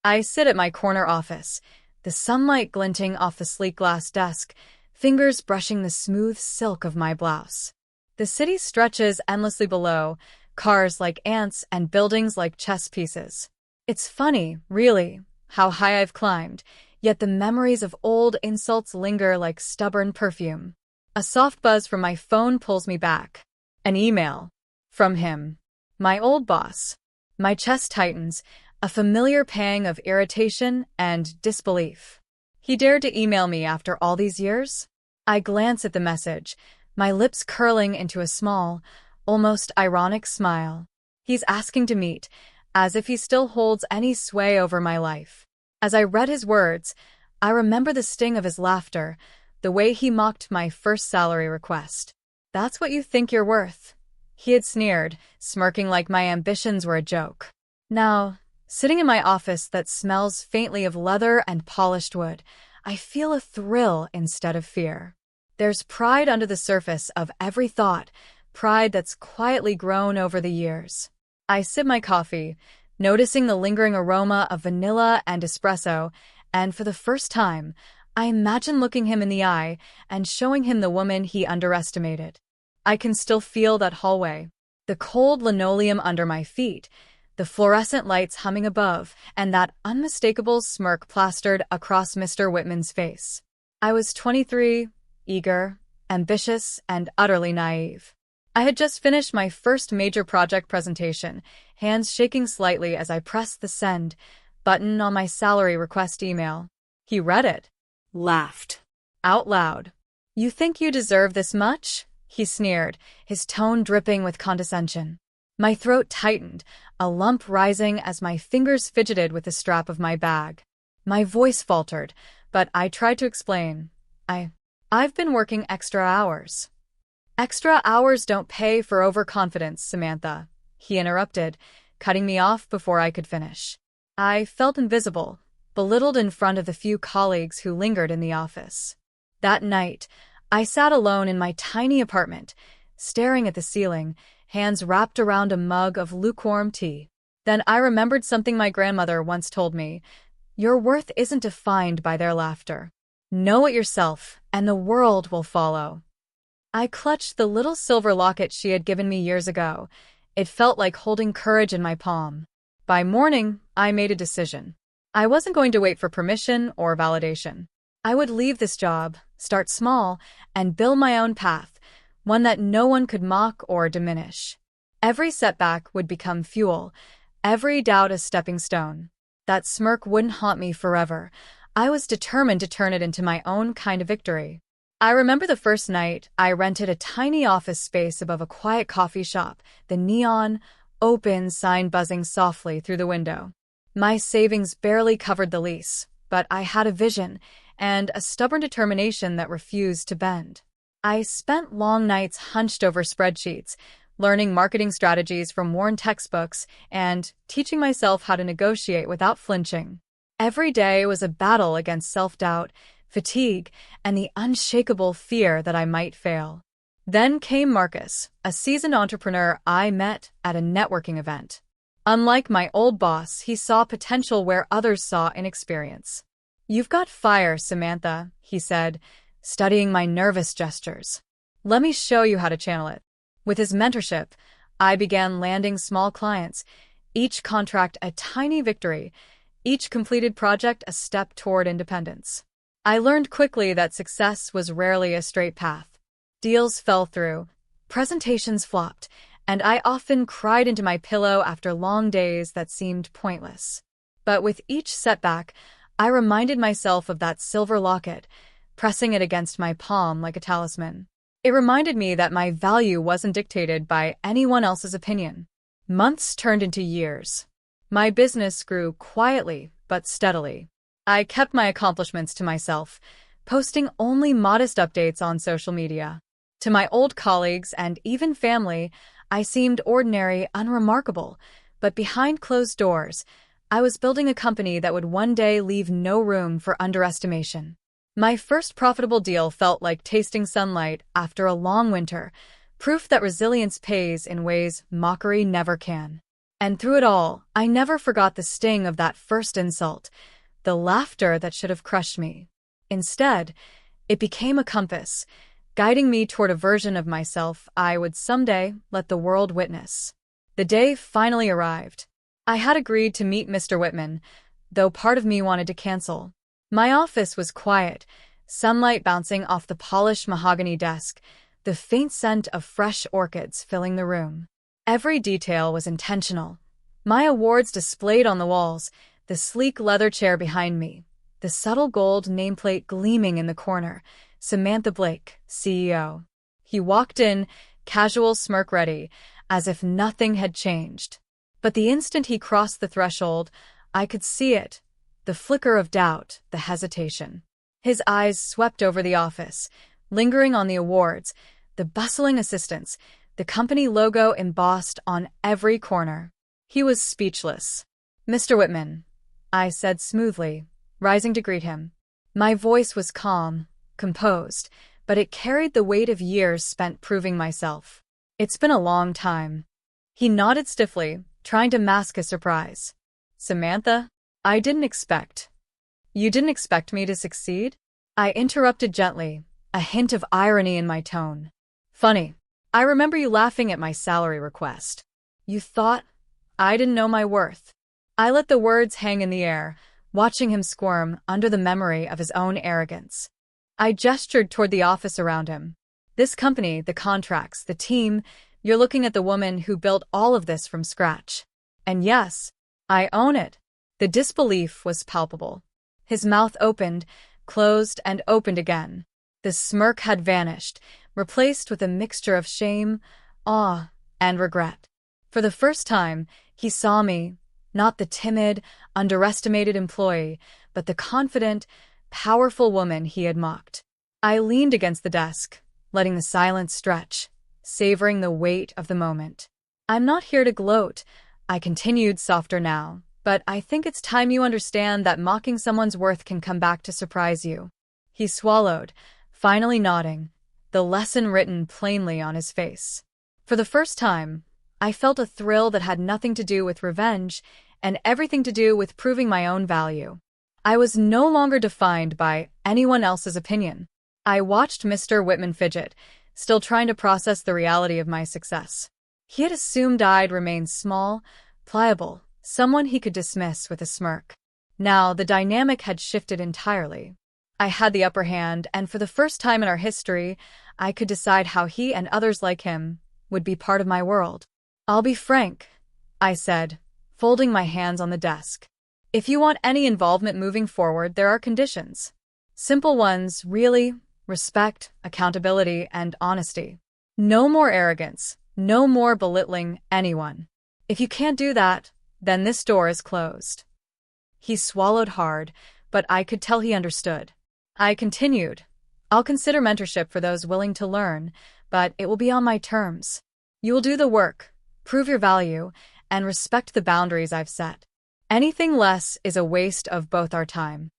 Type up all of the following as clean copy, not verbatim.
I sit at my corner office, the sunlight glinting off the sleek glass desk, fingers brushing the smooth silk of my blouse. The city stretches endlessly below, cars like ants and buildings like chess pieces. It's funny, really, how high I've climbed, yet the memories of old insults linger like stubborn perfume. A soft buzz from my phone pulls me back. An email. From him. My old boss. My chest tightens, a familiar pang of irritation and disbelief. He dared to email me after all these years? I glance at the message, my lips curling into a small, almost ironic smile. He's asking to meet, as if he still holds any sway over my life. As I read his words, I remember the sting of his laughter, the way he mocked my first salary request. "That's what you think you're worth," he had sneered, smirking like my ambitions were a joke. Now, sitting in my office that smells faintly of leather and polished wood, I feel a thrill instead of fear. There's pride under the surface of every thought, pride that's quietly grown over the years. I sip my coffee, noticing the lingering aroma of vanilla and espresso, and for the first time, I imagine looking him in the eye and showing him the woman he underestimated. I can still feel that hallway, the cold linoleum under my feet, the fluorescent lights humming above, and that unmistakable smirk plastered across Mr. Whitman's face. I was 23, eager, ambitious, and utterly naive. I had just finished my first major project presentation, hands shaking slightly as I pressed the send button on my salary request email. He read it. Laughed. Out loud. "You think you deserve this much?" he sneered, his tone dripping with condescension. My throat tightened, a lump rising as my fingers fidgeted with the strap of my bag. My voice faltered, but I tried to explain. I've been working extra hours. "Extra hours don't pay for overconfidence, Samantha," he interrupted, cutting me off before I could finish. I felt invisible, belittled in front of the few colleagues who lingered in the office. That night, I sat alone in my tiny apartment, staring at the ceiling, hands wrapped around a mug of lukewarm tea. Then I remembered something my grandmother once told me. Your worth isn't defined by their laughter. Know it yourself, and the world will follow. I clutched the little silver locket she had given me years ago. It felt like holding courage in my palm. By morning, I made a decision. I wasn't going to wait for permission or validation. I would leave this job, start small, and build my own path, one that no one could mock or diminish. Every setback would become fuel, every doubt a stepping stone. That smirk wouldn't haunt me forever. I was determined to turn it into my own kind of victory. I remember the first night I rented a tiny office space above a quiet coffee shop, the neon, open sign buzzing softly through the window. My savings barely covered the lease, but I had a vision and a stubborn determination that refused to bend. I spent long nights hunched over spreadsheets, learning marketing strategies from worn textbooks and teaching myself how to negotiate without flinching. Every day was a battle against self-doubt, fatigue, and the unshakable fear that I might fail. Then came Marcus, a seasoned entrepreneur I met at a networking event. Unlike my old boss, he saw potential where others saw inexperience. "You've got fire, Samantha," he said, studying my nervous gestures. "Let me show you how to channel it." With his mentorship, I began landing small clients, each contract a tiny victory, each completed project a step toward independence. I learned quickly that success was rarely a straight path. Deals fell through, presentations flopped, and I often cried into my pillow after long days that seemed pointless. But with each setback, I reminded myself of that silver locket, pressing it against my palm like a talisman. It reminded me that my value wasn't dictated by anyone else's opinion. Months turned into years. My business grew quietly but steadily. I kept my accomplishments to myself, posting only modest updates on social media. To my old colleagues and even family, I seemed ordinary, unremarkable, but behind closed doors, I was building a company that would one day leave no room for underestimation. My first profitable deal felt like tasting sunlight after a long winter, proof that resilience pays in ways mockery never can. And through it all, I never forgot the sting of that first insult, the laughter that should have crushed me. Instead, it became a compass, guiding me toward a version of myself I would someday let the world witness. The day finally arrived. I had agreed to meet Mr. Whitman, though part of me wanted to cancel. My office was quiet, sunlight bouncing off the polished mahogany desk, the faint scent of fresh orchids filling the room. Every detail was intentional. My awards displayed on the walls, the sleek leather chair behind me, the subtle gold nameplate gleaming in the corner. Samantha Blake, CEO. He walked in, casual smirk ready, as if nothing had changed. But the instant he crossed the threshold, I could see it, the flicker of doubt, the hesitation. His eyes swept over the office, lingering on the awards, the bustling assistants, the company logo embossed on every corner. He was speechless. "Mr. Whitman," I said smoothly, rising to greet him. My voice was calm, composed, but it carried the weight of years spent proving myself. "It's been a long time." He nodded stiffly, trying to mask his surprise. "Samantha, I didn't expect." "You didn't expect me to succeed?" I interrupted gently, a hint of irony in my tone. "Funny. I remember you laughing at my salary request. You thought I didn't know my worth." I let the words hang in the air, watching him squirm under the memory of his own arrogance. I gestured toward the office around him. "This company, the contracts, the team, you're looking at the woman who built all of this from scratch. And yes, I own it." The disbelief was palpable. His mouth opened, closed, and opened again. The smirk had vanished, replaced with a mixture of shame, awe, and regret. For the first time, he saw me, not the timid, underestimated employee, but the confident, powerful woman he had mocked. I leaned against the desk, letting the silence stretch, savoring the weight of the moment. "I'm not here to gloat," I continued softer now, "but I think it's time you understand that mocking someone's worth can come back to surprise you." He swallowed, finally nodding, the lesson written plainly on his face. For the first time, I felt a thrill that had nothing to do with revenge and everything to do with proving my own value. I was no longer defined by anyone else's opinion. I watched Mr. Whitman fidget, still trying to process the reality of my success. He had assumed I'd remain small, pliable, someone he could dismiss with a smirk. Now the dynamic had shifted entirely. I had the upper hand, and for the first time in our history, I could decide how he and others like him would be part of my world. "I'll be frank," I said, folding my hands on the desk. "If you want any involvement moving forward, there are conditions. Simple ones, really: respect, accountability, and honesty. No more arrogance, no more belittling anyone. If you can't do that, then this door is closed." He swallowed hard, but I could tell he understood. I continued, "I'll consider mentorship for those willing to learn, but it will be on my terms. You will do the work, prove your value, and respect the boundaries I've set. Anything less is a waste of both our time."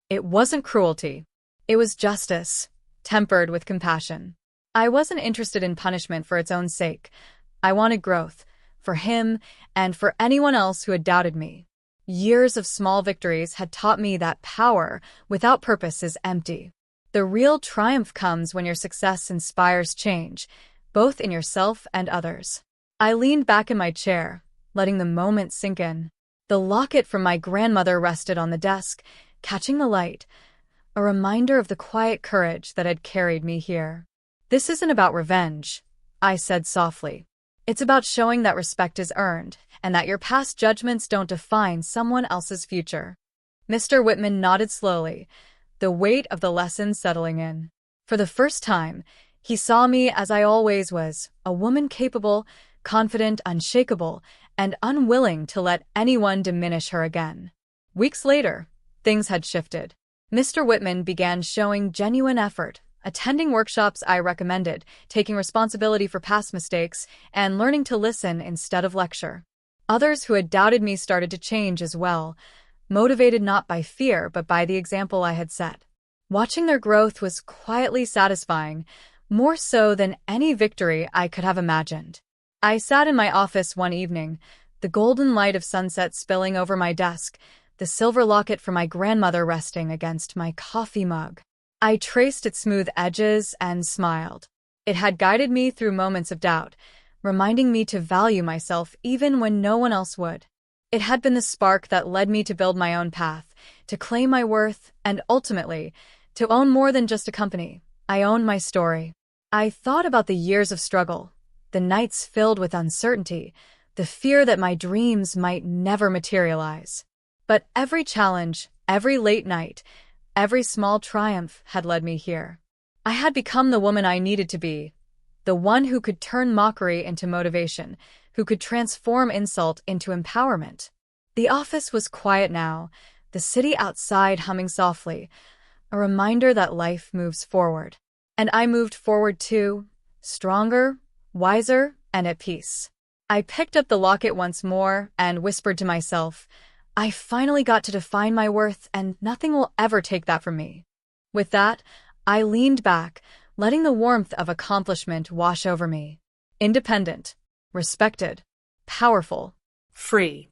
It wasn't cruelty. It was justice, tempered with compassion. I wasn't interested in punishment for its own sake. I wanted growth, for him and for anyone else who had doubted me. Years of small victories had taught me that power without purpose is empty. The real triumph comes when your success inspires change, both in yourself and others. I leaned back in my chair, letting the moment sink in. The locket from my grandmother rested on the desk, catching the light, a reminder of the quiet courage that had carried me here. "This isn't about revenge," I said softly. "It's about showing that respect is earned, and that your past judgments don't define someone else's future." Mr. Whitman nodded slowly, the weight of the lesson settling in. For the first time, he saw me as I always was, a woman capable, confident, unshakable, and unwilling to let anyone diminish her again. Weeks later, things had shifted. Mr. Whitman began showing genuine effort, attending workshops I recommended, taking responsibility for past mistakes, and learning to listen instead of lecture. Others who had doubted me started to change as well, motivated not by fear but by the example I had set. Watching their growth was quietly satisfying, more so than any victory I could have imagined. I sat in my office one evening, the golden light of sunset spilling over my desk, the silver locket from my grandmother resting against my coffee mug. I traced its smooth edges and smiled. It had guided me through moments of doubt, reminding me to value myself even when no one else would. It had been the spark that led me to build my own path, to claim my worth, and ultimately, to own more than just a company. I owned my story. I thought about the years of struggle, the nights filled with uncertainty, the fear that my dreams might never materialize. But every challenge, every late night, every small triumph had led me here. I had become the woman I needed to be, the one who could turn mockery into motivation, who could transform insult into empowerment. The office was quiet now, the city outside humming softly, a reminder that life moves forward. And I moved forward too, stronger, wiser, and at peace. I picked up the locket once more and whispered to myself, I finally got to define my worth, and nothing will ever take that from me. With that, I leaned back, letting the warmth of accomplishment wash over me. Independent, respected, powerful, free.